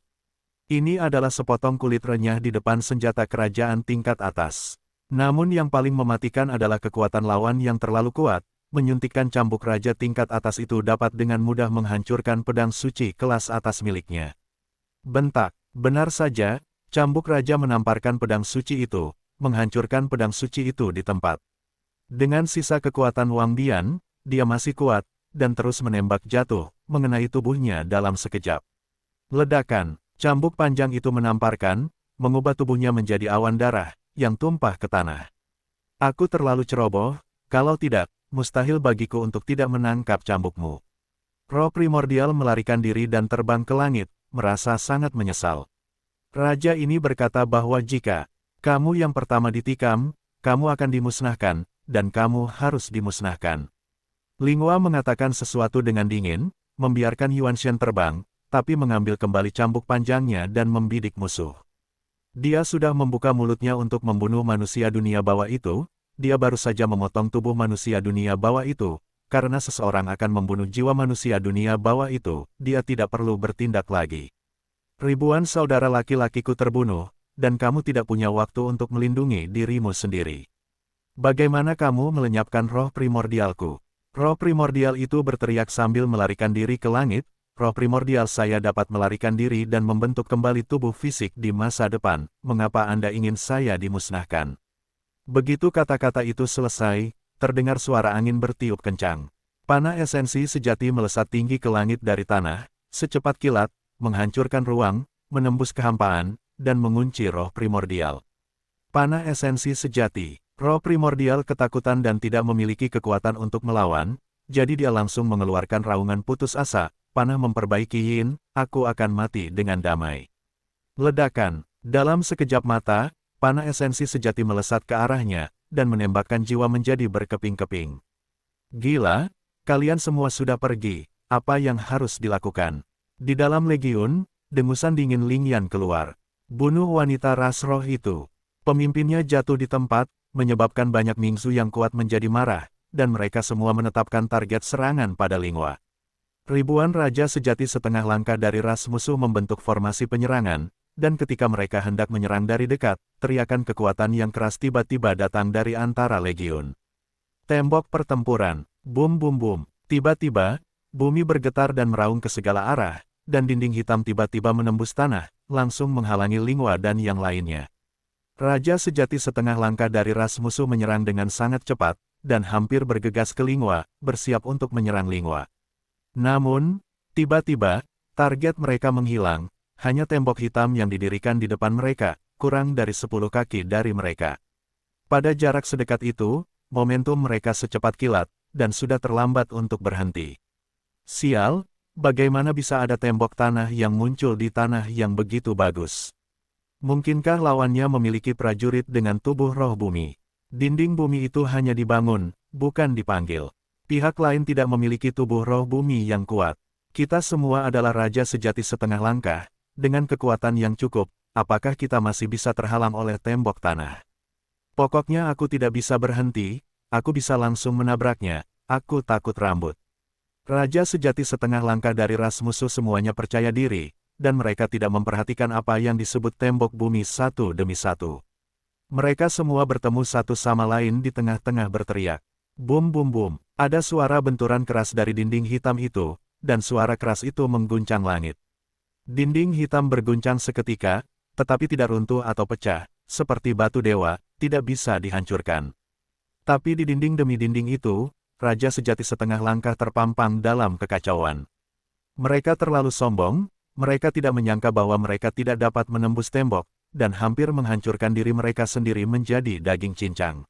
Ini adalah sepotong kulit renyah di depan senjata kerajaan tingkat atas. Namun yang paling mematikan adalah kekuatan lawan yang terlalu kuat, menyuntikkan cambuk raja tingkat atas itu dapat dengan mudah menghancurkan pedang suci kelas atas miliknya. Bentak, benar saja, cambuk raja menamparkan pedang suci itu, menghancurkan pedang suci itu di tempat. Dengan sisa kekuatan Wang Bian, dia masih kuat, dan terus menembak jatuh, mengenai tubuhnya dalam sekejap. Ledakan, cambuk panjang itu menamparkan, mengubah tubuhnya menjadi awan darah, yang tumpah ke tanah. Aku terlalu ceroboh, kalau tidak, mustahil bagiku untuk tidak menangkap cambukmu. Roh primordial melarikan diri dan terbang ke langit, merasa sangat menyesal. Raja ini berkata bahwa jika kamu yang pertama ditikam, kamu akan dimusnahkan, dan kamu harus dimusnahkan. Linghua mengatakan sesuatu dengan dingin, membiarkan Yuanshen terbang, tapi mengambil kembali cambuk panjangnya dan membidik musuh. Dia sudah membuka mulutnya untuk membunuh manusia dunia bawah itu, dia baru saja memotong tubuh manusia dunia bawah itu, karena seseorang akan membunuh jiwa manusia dunia bawah itu, dia tidak perlu bertindak lagi. Ribuan saudara laki-lakiku terbunuh, dan kamu tidak punya waktu untuk melindungi dirimu sendiri. Bagaimana kamu melenyapkan roh primordialku? Roh primordial itu berteriak sambil melarikan diri ke langit. Roh primordial saya dapat melarikan diri dan membentuk kembali tubuh fisik di masa depan, mengapa Anda ingin saya dimusnahkan? Begitu kata-kata itu selesai, terdengar suara angin bertiup kencang. Panah esensi sejati melesat tinggi ke langit dari tanah, secepat kilat, menghancurkan ruang, menembus kehampaan, dan mengunci roh primordial. Panah esensi sejati, roh primordial ketakutan dan tidak memiliki kekuatan untuk melawan, jadi dia langsung mengeluarkan raungan putus asa. Panah memperbaiki Yin, aku akan mati dengan damai. Ledakan, dalam sekejap mata, panah esensi sejati melesat ke arahnya, dan menembakkan jiwa menjadi berkeping-keping. Gila, kalian semua sudah pergi, apa yang harus dilakukan? Di dalam legiun, dengusan dingin Lingyan keluar. Bunuh wanita ras roh itu. Pemimpinnya jatuh di tempat, menyebabkan banyak Mingzu yang kuat menjadi marah, dan mereka semua menetapkan target serangan pada Linghua. Ribuan raja sejati setengah langkah dari ras musuh membentuk formasi penyerangan, dan ketika mereka hendak menyerang dari dekat, teriakan kekuatan yang keras tiba-tiba datang dari antara legiun. Tembok pertempuran, bum bum bum, tiba-tiba, bumi bergetar dan meraung ke segala arah, dan dinding hitam tiba-tiba menembus tanah, langsung menghalangi Linghua dan yang lainnya. Raja sejati setengah langkah dari ras musuh menyerang dengan sangat cepat, dan hampir bergegas ke Linghua, bersiap untuk menyerang Linghua. Namun, tiba-tiba, target mereka menghilang, hanya tembok hitam yang didirikan di depan mereka, kurang dari 10 kaki dari mereka. Pada jarak sedekat itu, momentum mereka secepat kilat, dan sudah terlambat untuk berhenti. Sial, bagaimana bisa ada tembok tanah yang muncul di tanah yang begitu bagus? Mungkinkah lawannya memiliki prajurit dengan tubuh roh bumi? Dinding bumi itu hanya dibangun, bukan dipanggil. Pihak lain tidak memiliki tubuh roh bumi yang kuat. Kita semua adalah raja sejati setengah langkah, dengan kekuatan yang cukup, apakah kita masih bisa terhalang oleh tembok tanah? Pokoknya aku tidak bisa berhenti, aku bisa langsung menabraknya, aku takut rambut. Raja sejati setengah langkah dari ras musuh semuanya percaya diri, dan mereka tidak memperhatikan apa yang disebut tembok bumi satu demi satu. Mereka semua bertemu satu sama lain di tengah-tengah berteriak. Bum bum bum, ada suara benturan keras dari dinding hitam itu, dan suara keras itu mengguncang langit. Dinding hitam berguncang seketika, tetapi tidak runtuh atau pecah, seperti batu dewa, tidak bisa dihancurkan. Tapi di dinding demi dinding itu, raja sejati setengah langkah terpampang dalam kekacauan. Mereka terlalu sombong, mereka tidak menyangka bahwa mereka tidak dapat menembus tembok, dan hampir menghancurkan diri mereka sendiri menjadi daging cincang.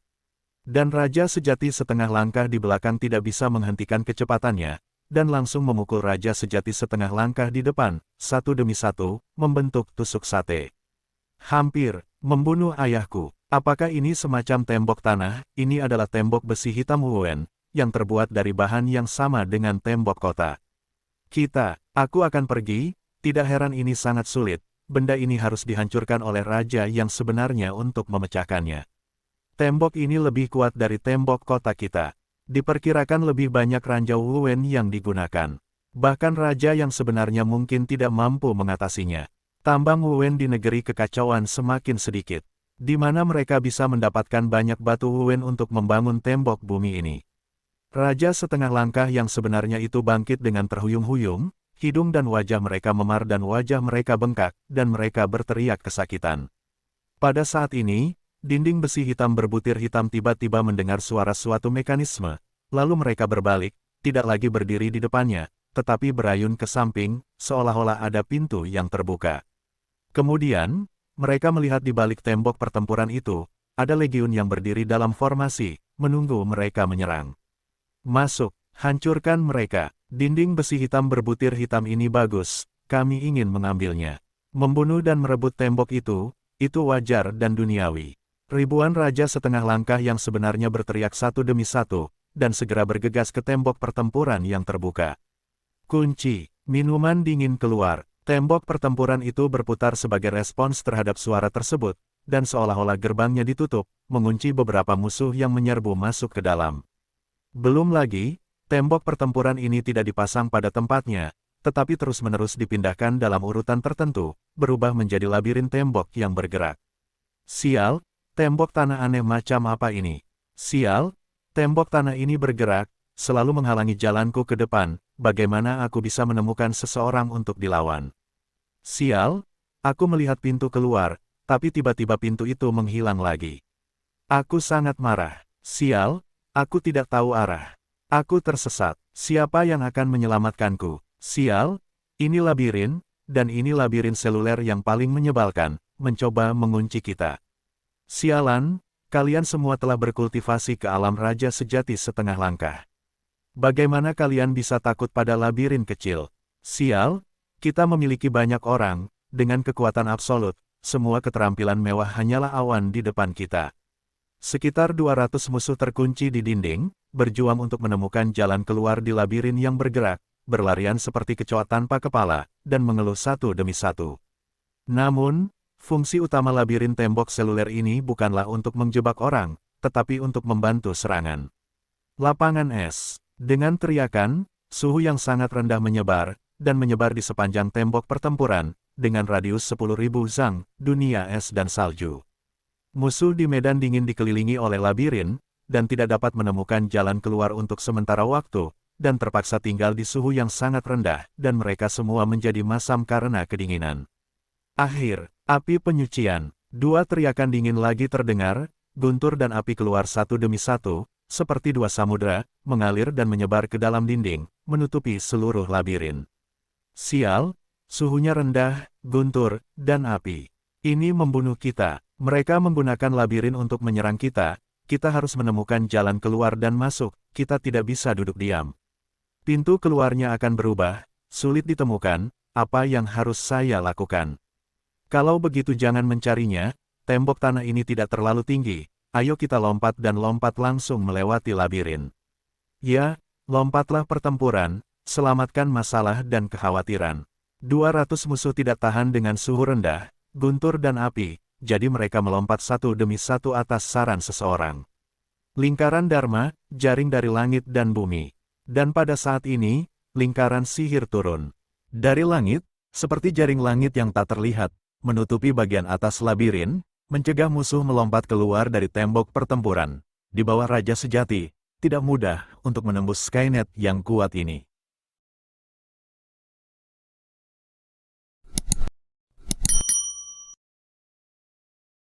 Dan raja sejati setengah langkah di belakang tidak bisa menghentikan kecepatannya, dan langsung memukul raja sejati setengah langkah di depan, satu demi satu, membentuk tusuk sate. Hampir, membunuh ayahku. Apakah ini semacam tembok tanah? Ini adalah tembok besi hitam Wen, yang terbuat dari bahan yang sama dengan tembok kota. Aku akan pergi, tidak heran ini sangat sulit, benda ini harus dihancurkan oleh raja yang sebenarnya untuk memecahkannya. Tembok ini lebih kuat dari tembok kota kita. Diperkirakan lebih banyak ranjau Wen yang digunakan. Bahkan raja yang sebenarnya mungkin tidak mampu mengatasinya. Tambang Wen di negeri kekacauan semakin sedikit. Di mana mereka bisa mendapatkan banyak batu Wen untuk membangun tembok bumi ini. Raja setengah langkah yang sebenarnya itu bangkit dengan terhuyung-huyung, hidung dan wajah mereka memar dan wajah mereka bengkak, dan mereka berteriak kesakitan. Pada saat ini, dinding besi hitam berbutir hitam tiba-tiba mendengar suara suatu mekanisme, lalu mereka berbalik, tidak lagi berdiri di depannya, tetapi berayun ke samping, seolah-olah ada pintu yang terbuka. Kemudian, mereka melihat di balik tembok pertempuran itu, ada legiun yang berdiri dalam formasi, menunggu mereka menyerang. Masuk, hancurkan mereka. Dinding besi hitam berbutir hitam ini bagus, kami ingin mengambilnya. Membunuh dan merebut tembok itu wajar dan duniawi. Ribuan raja setengah langkah yang sebenarnya berteriak satu demi satu, dan segera bergegas ke tembok pertempuran yang terbuka. Kunci, minuman dingin keluar. Tembok pertempuran itu berputar sebagai respons terhadap suara tersebut, dan seolah-olah gerbangnya ditutup, mengunci beberapa musuh yang menyerbu masuk ke dalam. Belum lagi, tembok pertempuran ini tidak dipasang pada tempatnya, tetapi terus-menerus dipindahkan dalam urutan tertentu, berubah menjadi labirin tembok yang bergerak. Sial, tembok tanah aneh macam apa ini? Sial, tembok tanah ini bergerak, selalu menghalangi jalanku ke depan, bagaimana aku bisa menemukan seseorang untuk dilawan? Sial, aku melihat pintu keluar, tapi tiba-tiba pintu itu menghilang lagi. Aku sangat marah. Sial, aku tidak tahu arah. Aku tersesat. Siapa yang akan menyelamatkanku? Sial, ini labirin, dan ini labirin seluler yang paling menyebalkan, mencoba mengunci kita. Sialan, kalian semua telah berkultivasi ke alam raja sejati setengah langkah. Bagaimana kalian bisa takut pada labirin kecil? Sial, kita memiliki banyak orang, dengan kekuatan absolut, semua keterampilan mewah hanyalah awan di depan kita. Sekitar 200 musuh terkunci di dinding, berjuang untuk menemukan jalan keluar di labirin yang bergerak, berlarian seperti kecoa tanpa kepala, dan mengeluh satu demi satu. Namun, fungsi utama labirin tembok seluler ini bukanlah untuk menjebak orang, tetapi untuk membantu serangan. Lapangan es. Dengan teriakan, suhu yang sangat rendah menyebar, dan menyebar di sepanjang tembok pertempuran, dengan radius 10.000 zang, dunia es dan salju. Musuh di medan dingin dikelilingi oleh labirin, dan tidak dapat menemukan jalan keluar untuk sementara waktu, dan terpaksa tinggal di suhu yang sangat rendah, dan mereka semua menjadi masam karena kedinginan. Akhir, api penyucian. Dua teriakan dingin lagi terdengar, guntur dan api keluar satu demi satu, seperti dua samudra, mengalir dan menyebar ke dalam dinding, menutupi seluruh labirin. Sial, suhunya rendah, guntur, dan api. Ini membunuh kita. Mereka menggunakan labirin untuk menyerang kita harus menemukan jalan keluar dan masuk, kita tidak bisa duduk diam. Pintu keluarnya akan berubah, sulit ditemukan, apa yang harus saya lakukan? Kalau begitu jangan mencarinya, tembok tanah ini tidak terlalu tinggi, ayo kita lompat dan lompat langsung melewati labirin. Ya, lompatlah pertempuran, selamatkan masalah dan kekhawatiran. 200 musuh tidak tahan dengan suhu rendah, guntur dan api, jadi mereka melompat satu demi satu atas saran seseorang. Lingkaran Dharma, jaring dari langit dan bumi. Dan pada saat ini, lingkaran sihir turun. Dari langit, seperti jaring langit yang tak terlihat, menutupi bagian atas labirin, mencegah musuh melompat keluar dari tembok pertempuran. Di bawah Raja Sejati, tidak mudah untuk menembus Skynet yang kuat ini.